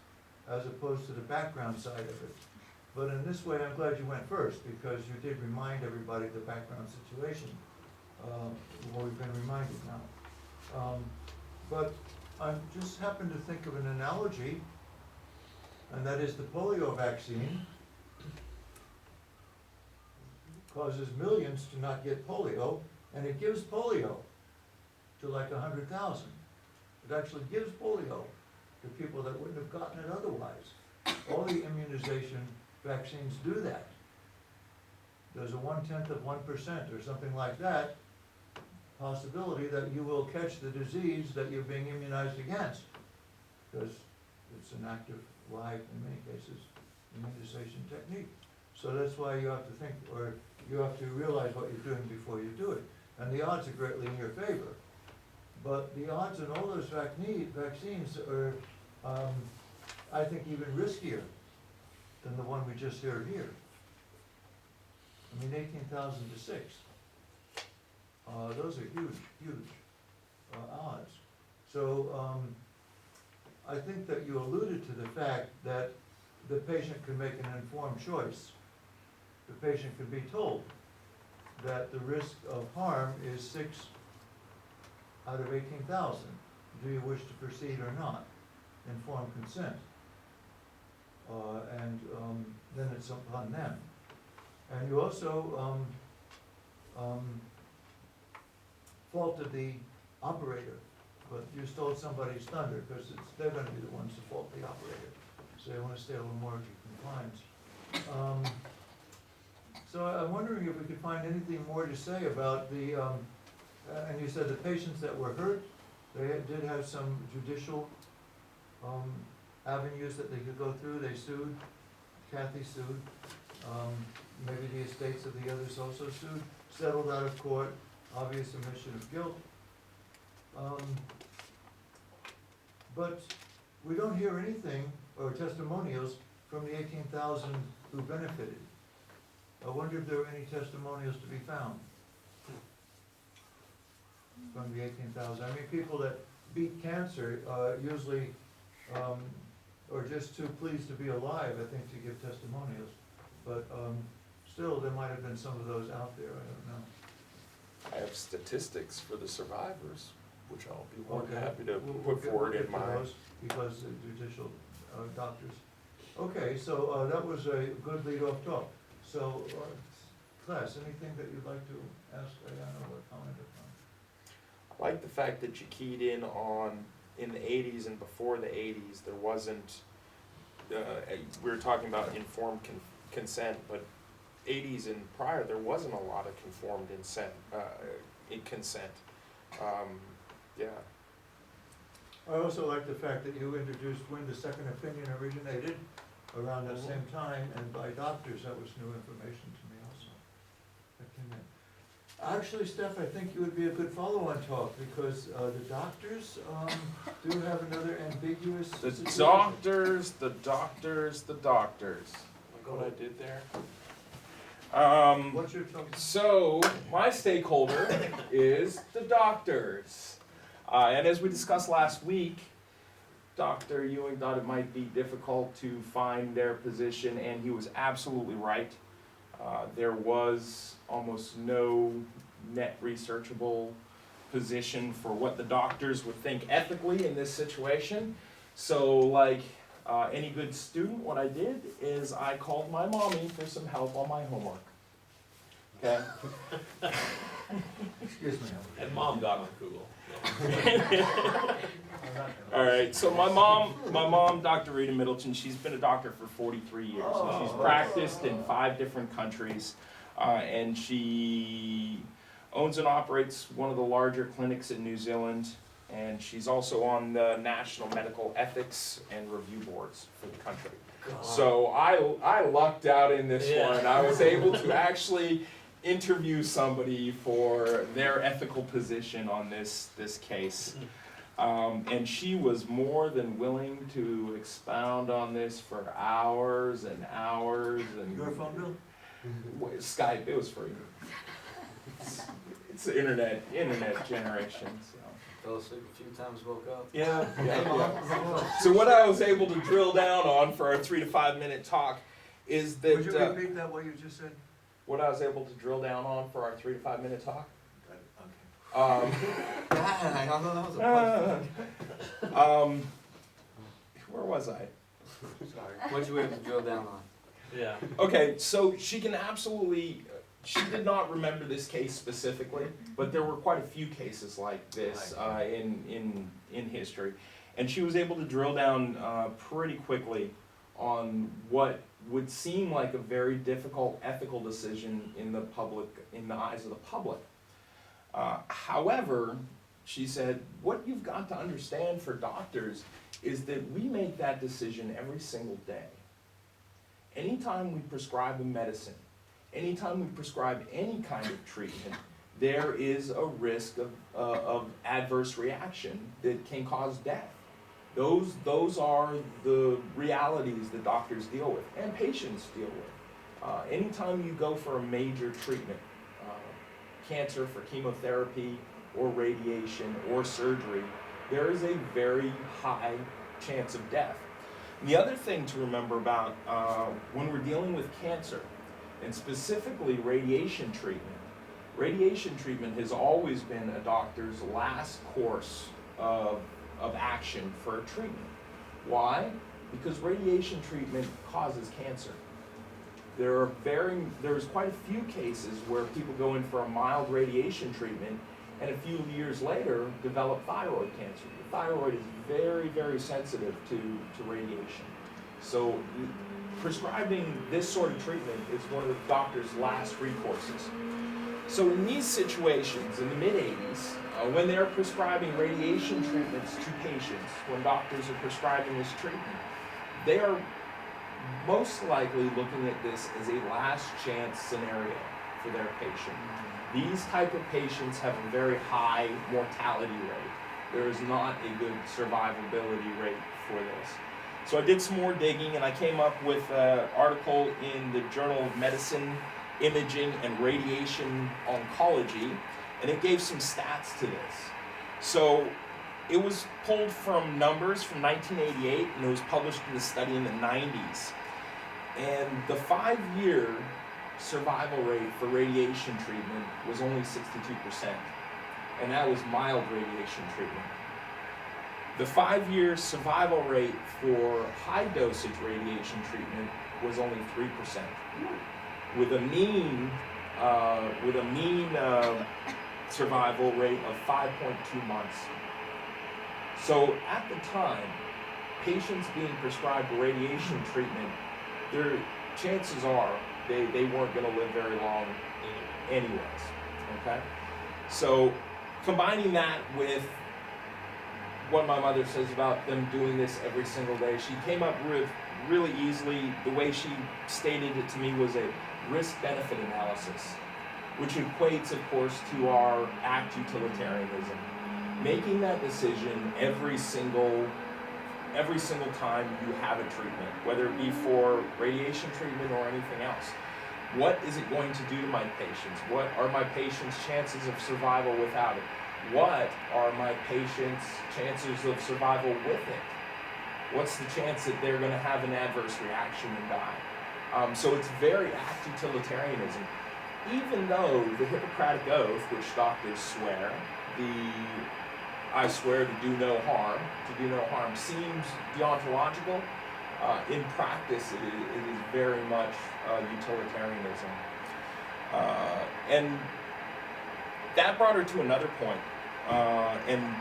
as opposed to the background side of it. But in this way, I'm glad you went first, because you did remind everybody the background situation. Well, we've been reminded now. But I just happened to think of an analogy, and that is the polio vaccine causes millions to not get polio, and it gives polio to like 100,000. It actually gives polio to people that wouldn't have gotten it otherwise. All the immunization vaccines do that. There's a 1/10 of 1% or something like that possibility that you will catch the disease that you're being immunized against, because it's an active, live, in many cases, immunization technique. So that's why you have to think, or you have to realize what you're doing before you do it. And the odds are greatly in your favor. But the odds in all those vaccines are, I think, even riskier than the one we just heard here. I mean, 18,000 to 6. Those are huge odds. So I think that you alluded to the fact that the patient can make an informed choice. The patient can be told that the risk of harm is 6 out of 18,000. Do you wish to proceed or not? Informed consent. Then it's upon them. And you also faulted the operator, but you stole somebody's thunder, because they're going to be the ones to fault the operator. So they want to stay a little more in compliance. So I'm wondering if we could find anything more to say about the, and you said the patients that were hurt, they did have some judicial avenues that they could go through. They sued, Kathy sued, maybe the estates of the others also sued, settled out of court, obvious admission of guilt. But we don't hear anything, or testimonials, from the 18,000 who benefited. I wonder if there were any testimonials to be found from the 18,000. I mean, people that beat cancer usually are just too pleased to be alive, I think, to give testimonials. But still, there might have been some of those out there, I don't know. I have statistics for the survivors, which I'll be more than Okay. happy to We'll put forward get in to my. those, because the judicial doctors. Okay, so that was a good lead-off talk. So, class, anything that you'd like to ask Diana or comment upon? I like the fact that you keyed in on, in the 80s and before the 80s, there wasn't, we were talking about informed consent, but 80s and prior, there wasn't a lot of conformed consent. Yeah. I also like the fact that you introduced when the second opinion originated around the same time, and by doctors. That was new information to me also. That came in. Actually, Steph, I think you would be a good follow-on talk, because the doctors do have another ambiguous The situation. doctors. Look what I did there. What's your talk? So, my stakeholder is the doctors. And as we discussed last week, Dr. Ewing thought it might be difficult to find their position, and he was absolutely right. There was almost no net researchable position for what the doctors would think ethically in this situation. So, like, any good student, what I did is I called my mommy for some help on my homework. Okay? Excuse me. And mom got on Google. All right, so my mom, Dr. Rita Middleton, she's been a doctor for 43 years. So she's practiced in 5 different countries, and she owns and operates one of the larger clinics in New Zealand, and she's also on the National Medical Ethics and Review Boards for the country. So I lucked out in this one. I was able to actually interview somebody for their ethical position on this case. And she was more than willing to expound on this for hours and hours. And Your phone bill? Skype, it was free. It's the internet generation. So. Fell asleep a few times, woke up. Yeah. So what I was able to drill down on for our 3 to 5 minute talk is that. Would you repeat that, what you just said? What I was able to drill down on for our 3 to 5 minute talk. Okay. I don't know, that was a question. Where was I? Sorry. What'd you able to drill down on? Yeah. Okay, so she can absolutely, she did not remember this case specifically, but there were quite a few cases like this in history. And she was able to drill down pretty quickly on what would seem like a very difficult ethical decision in the eyes of the public. However, she said, what you've got to understand for doctors is that we make that decision every single day. Anytime we prescribe a medicine, anytime we prescribe any kind of treatment, there is a risk of adverse reaction that can cause death. Those are the realities that doctors deal with and patients deal with. Anytime you go for a major treatment, cancer, for chemotherapy or radiation or surgery, there is a very high chance of death. And the other thing to remember about when we're dealing with cancer, and specifically radiation treatment has always been a doctor's last course of action for a treatment. Why? Because radiation treatment causes cancer. There's quite a few cases where people go in for a mild radiation treatment and a few years later develop thyroid cancer. The thyroid is very, very sensitive to radiation. So prescribing this sort of treatment is one of the doctor's last recourses. So in these situations, in the mid-'80s, when they're prescribing radiation treatments to patients, when doctors are prescribing this treatment, they are most likely looking at this as a last chance scenario for their patient. These type of patients have a very high mortality rate. There is not a good survivability rate for this. So I did some more digging and I came up with an article in the Journal of Medicine, Imaging and Radiation Oncology, and it gave some stats to this. So it was pulled from numbers from 1988 and it was published in a study in the 90s. And the 5-year survival rate for radiation treatment was only 62%. And that was mild radiation treatment. The 5-year survival rate for high dosage radiation treatment was only 3%, with a mean survival rate of 5.2 months. So at the time, patients being prescribed radiation treatment, their chances are they weren't going to live very long anyways. Okay, so combining that with what my mother says about them doing this every single day, she came up with really easily, the way she stated it to me was a risk-benefit analysis, which equates, of course, to our act utilitarianism. Making that decision every single time you have a treatment, whether it be for radiation treatment or anything else. What is it going to do to my patients? What are my patients' chances of survival without it? What are my patients' chances of survival with it? What's the chance that they're going to have an adverse reaction and die? So it's very act utilitarianism. Even though the Hippocratic Oath, which doctors swear, I swear to do no harm, seems deontological, In practice, it is very much utilitarianism. And that brought her to another point. And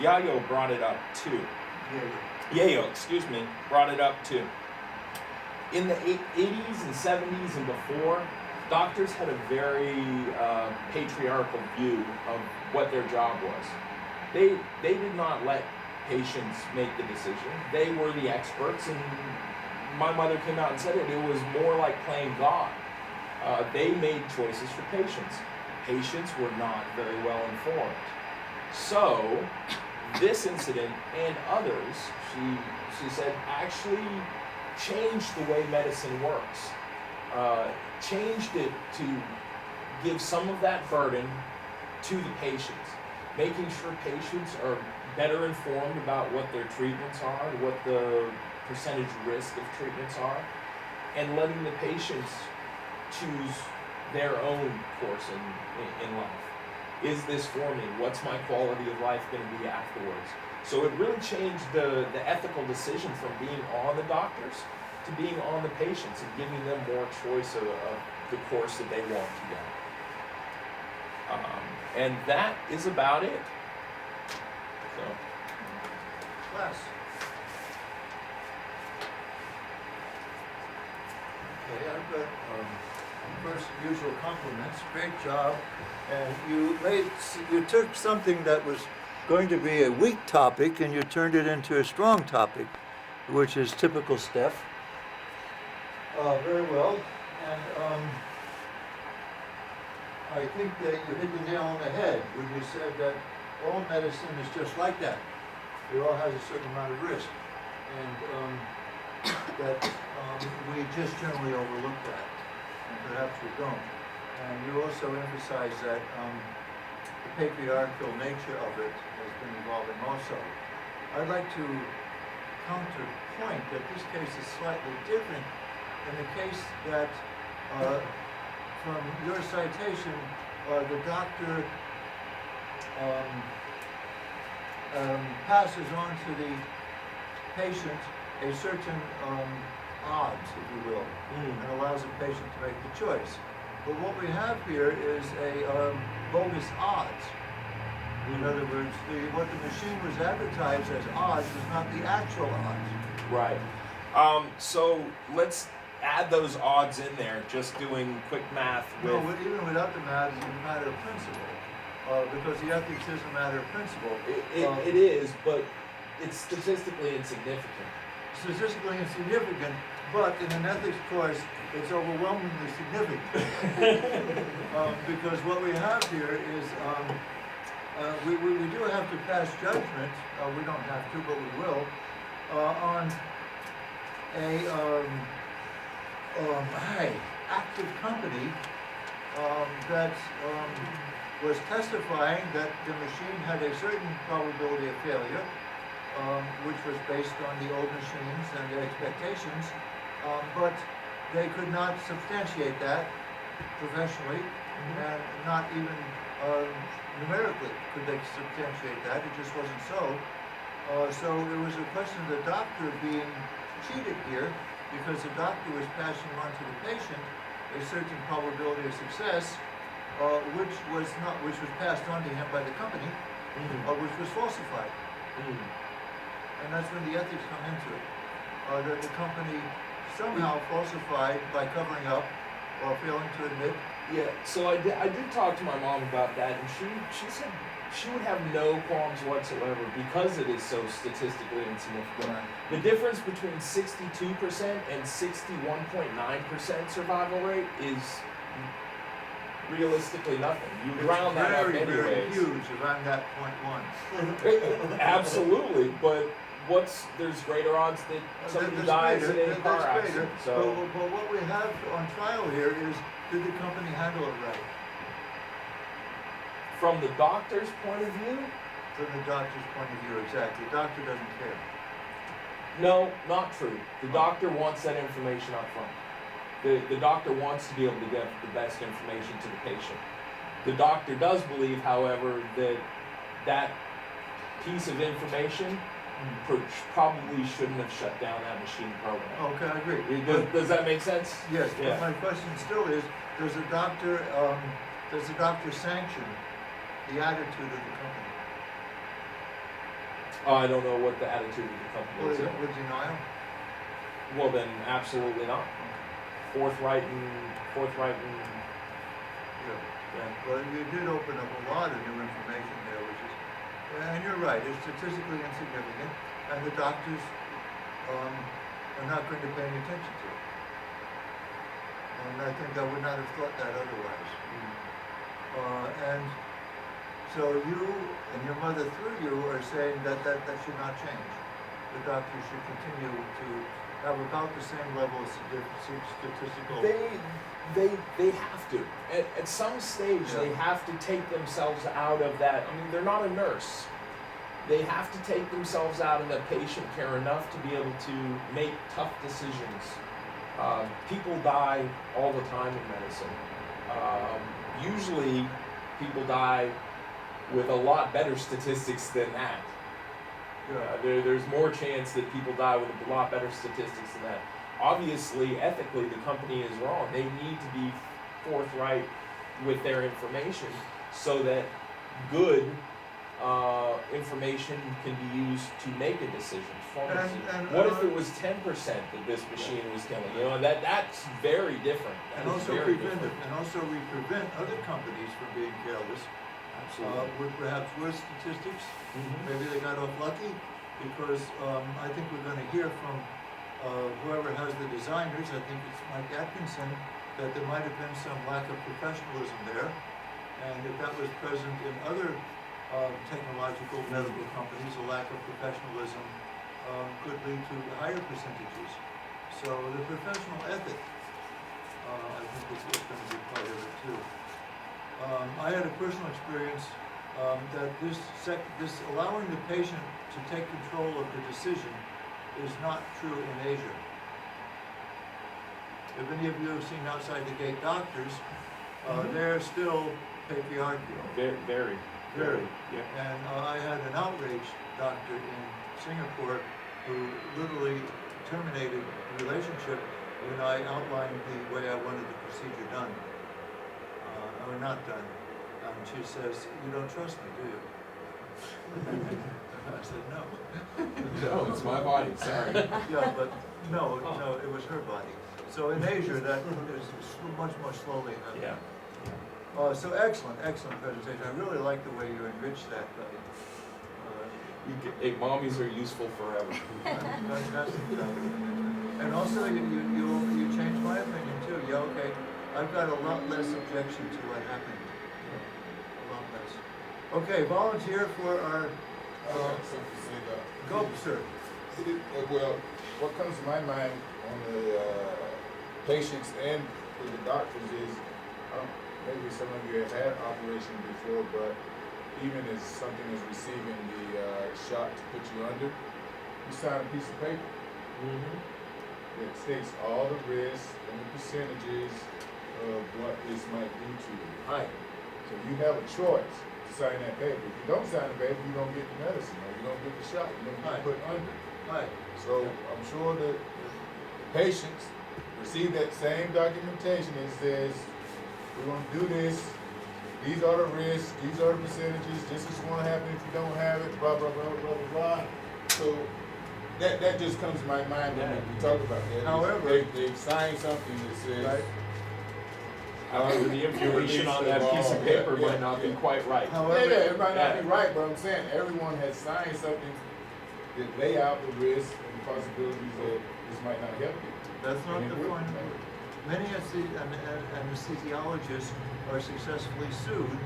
Yayo brought it up too. Yayo, excuse me, brought it up too. In the 80s and 70s and before, doctors had a very patriarchal view of what their job was. They did not let patients make the decision. They were the experts, and my mother came out and said it. It was more like playing God. They made choices for patients. Patients were not very well informed. So, this incident and others, she said, actually changed the way medicine works. Changed it to give some of that burden to the patients, making sure patients are better informed about what their treatments are, what the percentage risk of treatments are, and letting the patients choose their own course in life. Is this for me? What's my quality of life going to be afterwards? So it really changed the ethical decision from being on the doctors to being on the patients and giving them more choice of the course that they want to go. And that is about it. So. Class. Okay, I've got first usual compliments. Great job. And you took something that was going to be a weak topic and you turned it into a strong topic, which is typical Steph. Very well. And I think that you hit the nail on the head when you said that all medicine is just like that. It all has a certain amount of risk. And that we just generally overlook that. And perhaps we don't. And you also emphasize that the patriarchal nature of it has been evolving also. I'd like to counterpoint that this case is slightly different in the case that from your citation, the doctor passes on to the patient a certain odds, if you will, and allows the patient to make the choice. But what we have here is a bogus odds. In other words, what the machine was advertised as odds was not the actual odds. Right. So let's add those odds in there, just doing quick math with... No, even without the math, it's a matter of principle. Because the ethics is a matter of principle. It is, but it's statistically insignificant. Statistically insignificant, but in an ethics course, it's overwhelmingly significant. Because what we have here is, we do have to pass judgment, we don't have to, but we will, on a active company that was testifying that the machine had a certain probability of failure, which was based on the old machines and their expectations, but they could not substantiate that professionally, and not even numerically could they substantiate that. It just wasn't so. So it was a question of the doctor being cheated here, because the doctor was passing on to the patient a certain probability of success, which was passed on to him by the company, which was falsified. And that's when the ethics come into it. That the company somehow falsified by covering up or failing to admit. Yeah, so I did talk to my mom about that, and she said she would have no qualms whatsoever because it is so statistically insignificant. Right. The difference between 62% and 61.9% survival rate is realistically nothing. You round that up anyways. Very huge around that 0.1. Absolutely, but there's greater odds that somebody dies in a car accident. So. But what we have on trial here is, did the company handle it right? From the doctor's point of view? From the doctor's point of view, exactly. The doctor doesn't care. No, not true. The doctor wants that information up front. The doctor wants to be able to get the best information to the patient. The doctor does believe, however, that piece of information probably shouldn't have shut down that machine program. Okay, I agree. Does that make sense? Yes, Yeah. but my question still is, does the doctor sanction the attitude of the company? I don't know what the attitude of the company is. With denial? Well, then absolutely not. Forthright and Yeah. yeah. Well, you did open up a lot of new information there, which is, and you're right, it's statistically insignificant, and the doctors, are not going to pay any attention to it. And I think I would not have thought that otherwise. And so you and your mother through you are saying that should not change. The doctors should continue to have about the same level of statistical. They have to. At some stage, Yeah. they have to take themselves out of that. I mean, they're not a nurse. They have to take themselves out of that patient care enough to be able to make tough decisions. People die all the time in medicine. Usually, people die with a lot better statistics than that. There's more chance that people die with a lot better statistics than that. Obviously, ethically, the company is wrong. They need to be forthright with their information so that good information can be used to make a decision. What if it was 10% that this machine was killing? You know, that's very different. And also we prevent other companies from being careless. Absolutely. With perhaps worse statistics. Maybe they got off lucky, because I think we're going to hear from whoever has the designers. I think it's Mike Atkinson, that there might have been some lack of professionalism there, and if that was present in other technological medical companies, a lack of professionalism could lead to higher percentages. So the professional ethic, I think, is going to be part of it too. I had a personal experience that this allowing the patient to take control of the decision is not true in Asia. If any of you have seen Outside the Gate doctors, they're still patriarchal. Very. Yeah. And I had an outraged doctor in Singapore who literally terminated the relationship when I outlined the way I wanted the procedure done, or not done. And she says, "You don't trust me, do you?" I said, "No." No, it's my body. Sorry. Yeah, but no, it was her body. So in Asia, that is much more slowly happening. Yeah. So excellent presentation. I really like the way you enriched that. Hey, mommies are useful forever. Fantastic. And also, you changed my opinion too. Yeah, okay. I've got a lot less objection to what happened. A lot less. Okay, volunteer for our. I got something to say about. Go, sir. Well, what comes to my mind on the patients and with the doctors is, maybe some of you have had operation before, but even as something as receiving the shot to put you under, you sign a piece of paper that states all the risks and the percentages of what this might do to you. Right. So you have a choice to sign that paper. If you don't sign the paper, you don't get the medicine, or you don't get the shot, you don't get put under. Right. So I'm sure that the patients receive that same documentation that says, we're gonna do this, these are the risks, these are the percentages, this is gonna happen if you don't have it, blah, blah, blah, blah, blah, blah. So that just comes to my mind when we talk about that. However, they've signed something that says, right. However, the information on that piece of paper might not be quite right. However, it might not be right, but I'm saying everyone has signed something that lay out the risks and the possibilities that this might not help you. That's not the point. Many anesthesiologists are successfully sued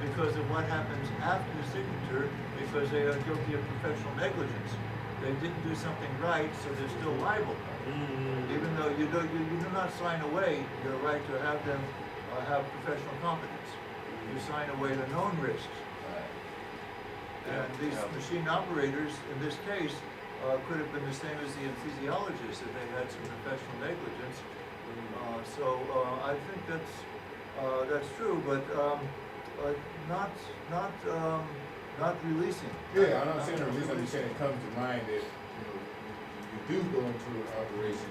because of what happens after the signature, because they are guilty of professional negligence. They didn't do something right, so they're still liable. Even though you do not sign away your right to have them have professional competence. You sign away the known risks. And these machine operators, in this case, could have been the same as the anesthesiologists if they had some professional negligence. I think that's true, but not not releasing. Yeah, I'm not saying the reason, I'm just saying it comes to mind that, you know, you do go into an operation,